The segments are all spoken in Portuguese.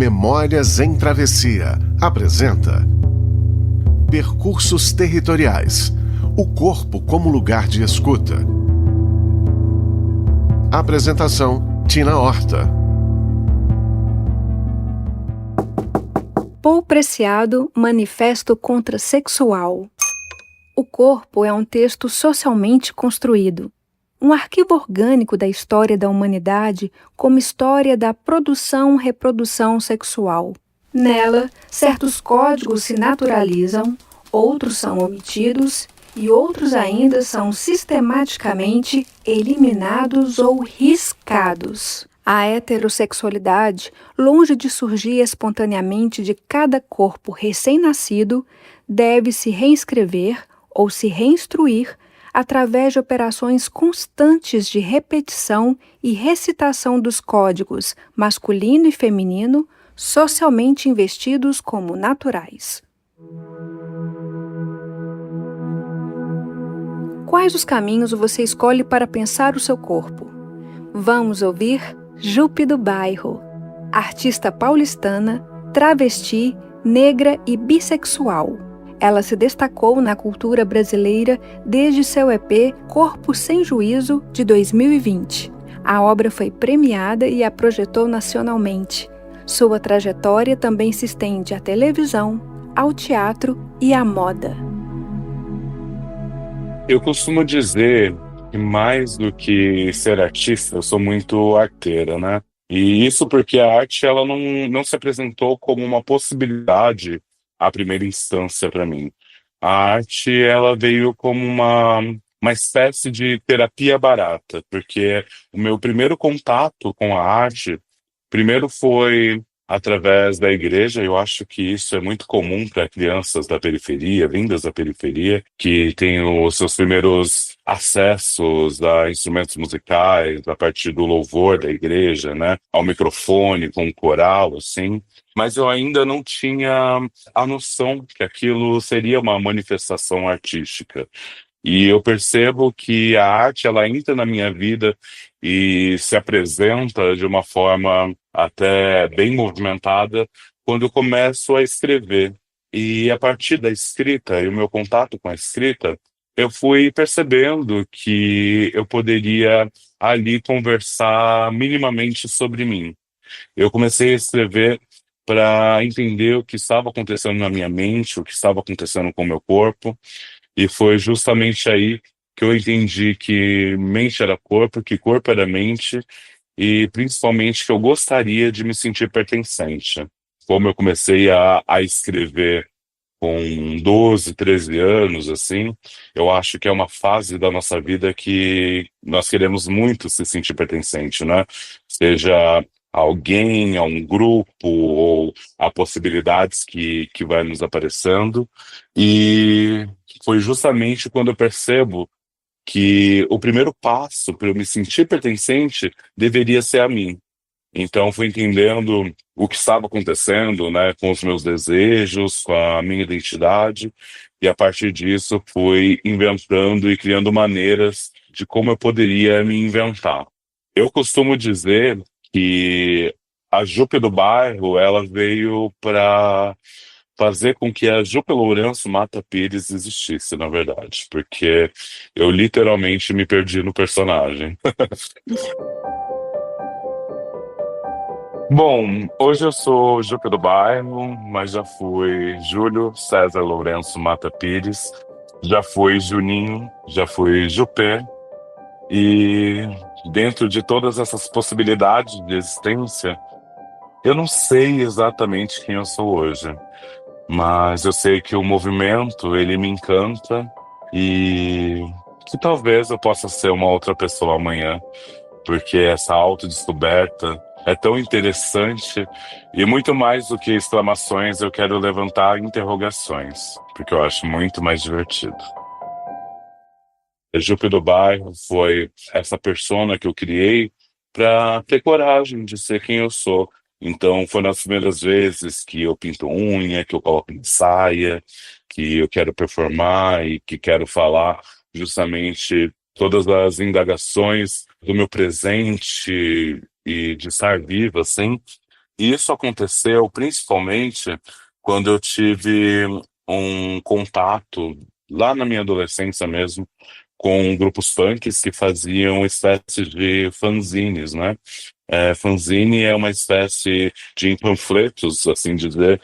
Memórias em Travessia apresenta Percursos Territoriais. O corpo como lugar de escuta. Apresentação: Tina Horta. Paul Preciado, Manifesto Contrasexual. O corpo é um texto socialmente construído, um arquivo orgânico da história da humanidade como história da produção-reprodução sexual. Nela, certos códigos se naturalizam, outros são omitidos e outros ainda são sistematicamente eliminados ou riscados. A heterossexualidade, longe de surgir espontaneamente de cada corpo recém-nascido, deve se reescrever ou se reinstruir através de operações constantes de repetição e recitação dos códigos masculino e feminino, socialmente investidos como naturais. Quais os caminhos você escolhe para pensar o seu corpo? Vamos ouvir Jupe do Bairro, artista paulistana, travesti, negra e bissexual. Ela se destacou na cultura brasileira desde seu EP Corpo Sem Juízo, de 2020. A obra foi premiada e a projetou nacionalmente. Sua trajetória também se estende à televisão, ao teatro e à moda. Eu costumo dizer que mais do que ser artista, eu sou muito arteira, né? E isso porque a arte ela não se apresentou como uma possibilidade à primeira instância para mim. A arte ela veio como uma espécie de terapia barata, porque o meu primeiro contato com a arte, primeiro foi através da igreja. Eu acho que isso é muito comum para crianças da periferia, vindas da periferia, que têm os seus primeiros acessos a instrumentos musicais a partir do louvor da igreja, né, ao microfone, com um coral, assim. Mas eu ainda não tinha a noção que aquilo seria uma manifestação artística. E eu percebo que a arte, ela entra na minha vida e se apresenta de uma forma até bem movimentada quando eu começo a escrever. E a partir da escrita e o meu contato com a escrita, eu fui percebendo que eu poderia ali conversar minimamente sobre mim. Eu comecei a escrever para entender o que estava acontecendo na minha mente, o que estava acontecendo com o meu corpo. E foi justamente aí que eu entendi que mente era corpo, que corpo era mente, e principalmente que eu gostaria de me sentir pertencente. Como eu comecei a escrever com 12, 13 anos, assim, eu acho que é uma fase da nossa vida que nós queremos muito se sentir pertencente, né? Seja a alguém, a um grupo, ou a possibilidades que vai nos aparecendo. E foi justamente quando eu percebo que o primeiro passo para eu me sentir pertencente deveria ser a mim. Então, fui entendendo o que estava acontecendo, né, com os meus desejos, com a minha identidade, e a partir disso fui inventando e criando maneiras de como eu poderia me inventar. Eu costumo dizer que a Jupe do Bairro, ela veio para fazer com que a Jupe Lourenço Mata Pires existisse, na verdade, porque eu literalmente me perdi no personagem. Bom, hoje eu sou Jupe do Bairro, mas já fui Júlio César Lourenço Mata Pires, já fui Juninho, já fui Jupé, e dentro de todas essas possibilidades de existência, eu não sei exatamente quem eu sou hoje, mas eu sei que o movimento, ele me encanta e que talvez eu possa ser uma outra pessoa amanhã, porque essa autodescoberta é tão interessante e muito mais do que exclamações, eu quero levantar interrogações, porque eu acho muito mais divertido. A Jupe do Bairro foi essa persona que eu criei para ter coragem de ser quem eu sou. Então, foi nas primeiras vezes que eu pinto unha, que eu coloco em saia, que eu quero performar e que quero falar justamente todas as indagações do meu presente e de estar viva, assim. Isso aconteceu principalmente quando eu tive um contato, lá na minha adolescência mesmo, com grupos punks que faziam espécies de fanzines, né? Fanzine é uma espécie de panfletos, assim dizer,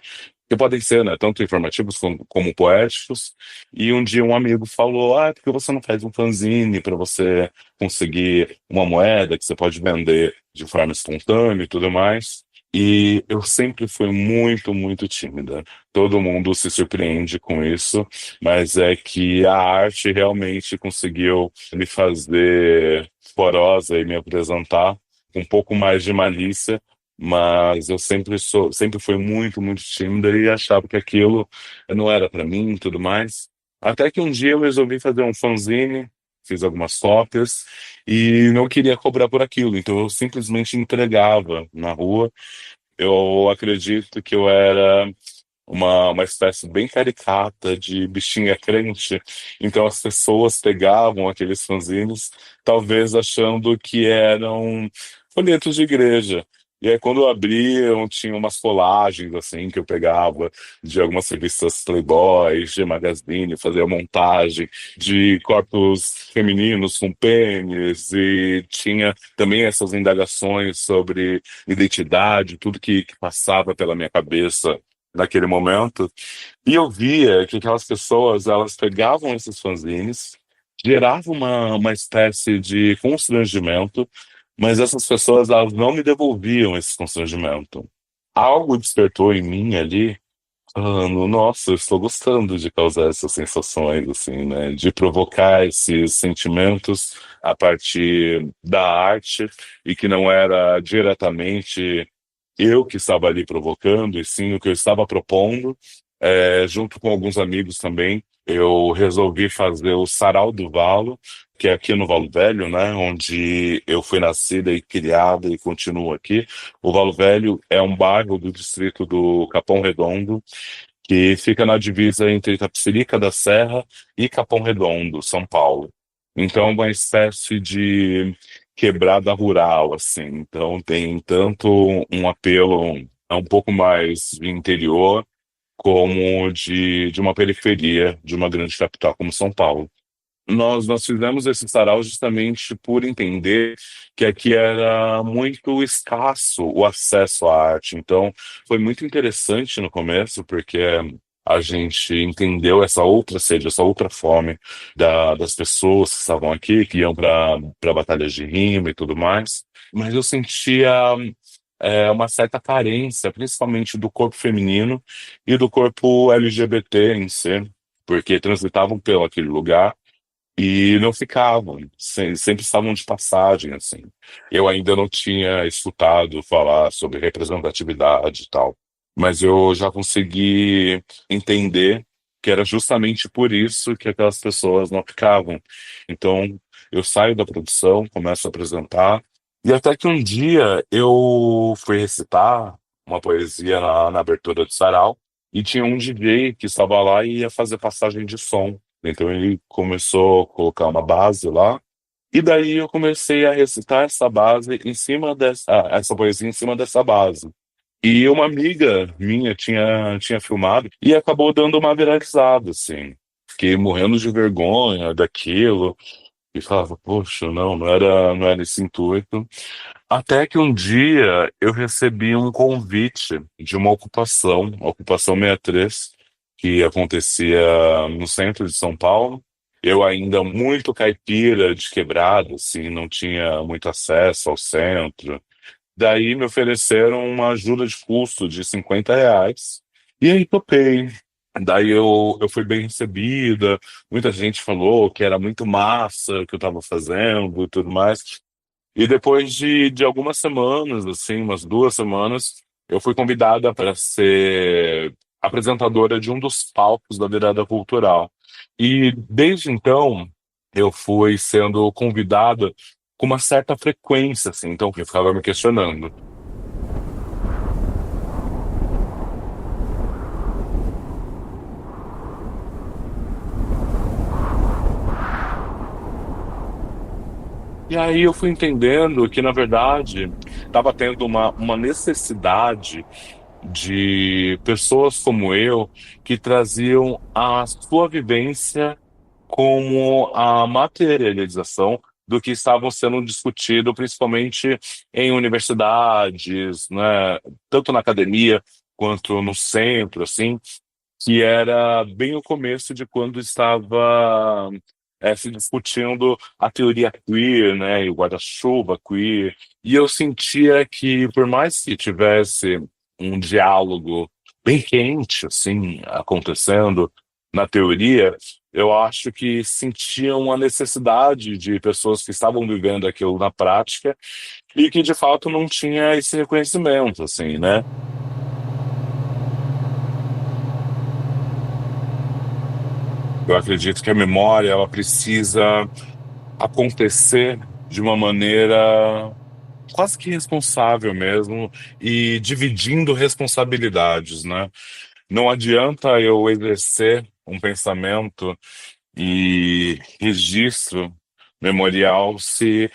que podem ser, né, tanto informativos como poéticos. E um dia um amigo falou: por que você não faz um fanzine para você conseguir uma moeda que você pode vender de forma espontânea e tudo mais? E eu sempre fui muito, muito tímida. Todo mundo se surpreende com isso, mas é que a arte realmente conseguiu me fazer porosa e me apresentar com um pouco mais de malícia, mas eu sempre fui muito, muito tímida e achava que aquilo não era para mim e tudo mais. Até que um dia eu resolvi fazer um fanzine, fiz algumas cópias e não queria cobrar por aquilo, então eu simplesmente entregava na rua. Eu acredito que eu era uma espécie bem caricata de bichinha crente. Então as pessoas pegavam aqueles fanzines, talvez achando que eram folhetos de igreja. E aí, quando abriam, tinha umas colagens, assim, que eu pegava de algumas revistas Playboy, G Magazine, fazia montagem de corpos femininos com pênis, e tinha também essas indagações sobre identidade, tudo que passava pela minha cabeça naquele momento. E eu via que aquelas pessoas, elas pegavam esses fanzines, geravam uma espécie de constrangimento, mas essas pessoas, elas não me devolviam esse constrangimento. Algo despertou em mim ali, falando: nossa, eu estou gostando de causar essas sensações, assim, né? De provocar esses sentimentos a partir da arte, e que não era diretamente eu que estava ali provocando, e sim o que eu estava propondo. Junto com alguns amigos também, eu resolvi fazer o Sarau do Valo, que é aqui no Valo Velho, né, onde eu fui nascida e criada e continuo aqui. O Valo Velho é um bairro do distrito do Capão Redondo, que fica na divisa entre Itapecerica da Serra e Capão Redondo, São Paulo. Então, uma espécie de quebrada rural, assim. Então, tem tanto um apelo a um pouco mais de interior, como de uma periferia de uma grande capital como São Paulo. Nós fizemos esse sarau justamente por entender que aqui era muito escasso o acesso à arte. Então, foi muito interessante no começo, porque a gente entendeu essa outra sede, essa outra fome das pessoas que estavam aqui, que iam para batalhas de rima e tudo mais. Mas eu sentia uma certa carência, principalmente do corpo feminino e do corpo LGBT em si, porque transitavam pelo aquele lugar e não ficavam, sempre estavam de passagem, assim. Eu ainda não tinha escutado falar sobre representatividade e tal, mas eu já consegui entender que era justamente por isso que aquelas pessoas não ficavam. Então, eu saio da produção, começo a apresentar, e até que um dia eu fui recitar uma poesia na abertura do sarau, e tinha um DJ que estava lá e ia fazer passagem de som. Então ele começou a colocar uma base lá, e daí eu comecei a recitar essa base em cima essa poesia em cima dessa base. E uma amiga minha tinha filmado e acabou dando uma viralizada, assim. Fiquei morrendo de vergonha daquilo e falava: poxa, não era esse intuito. Até que um dia eu recebi um convite de uma ocupação, a Ocupação 63, que acontecia no centro de São Paulo. Eu ainda muito caipira de quebrada, assim, não tinha muito acesso ao centro. Daí me ofereceram uma ajuda de custo de R$ 50. E aí topei. Daí eu fui bem recebida, muita gente falou que era muito massa o que eu estava fazendo e tudo mais. E depois de algumas semanas, assim, umas 2 semanas, eu fui convidada para ser apresentadora de um dos palcos da virada cultural. E desde então, eu fui sendo convidada com uma certa frequência, assim, então eu ficava me questionando. E aí eu fui entendendo que, na verdade, estava tendo uma necessidade de pessoas como eu que traziam a sua vivência como a materialização do que estavam sendo discutido, principalmente em universidades, né, tanto na academia quanto no centro, assim, que era bem o começo de quando estava se discutindo a teoria queer, né, e o guarda-chuva queer, e eu sentia que, por mais que tivesse um diálogo bem quente, assim, acontecendo na teoria, eu acho que sentiam a necessidade de pessoas que estavam vivendo aquilo na prática e que, de fato, não tinha esse reconhecimento, assim, né? Eu acredito que a memória, ela precisa acontecer de uma maneira quase que responsável mesmo e dividindo responsabilidades, né? Não adianta eu exercer um pensamento e registro memorial se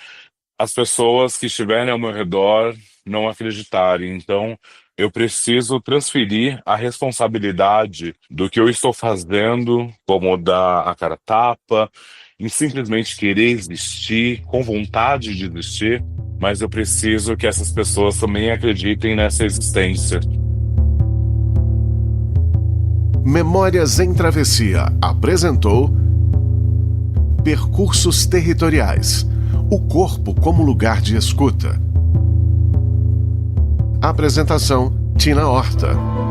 as pessoas que estiverem ao meu redor não acreditarem. Então, eu preciso transferir a responsabilidade do que eu estou fazendo, como dar a cara a tapa, em simplesmente querer existir, com vontade de existir, mas eu preciso que essas pessoas também acreditem nessa existência. Memórias em Travessia apresentou Percursos Territoriais. O corpo como lugar de escuta. Apresentação: Tina Horta.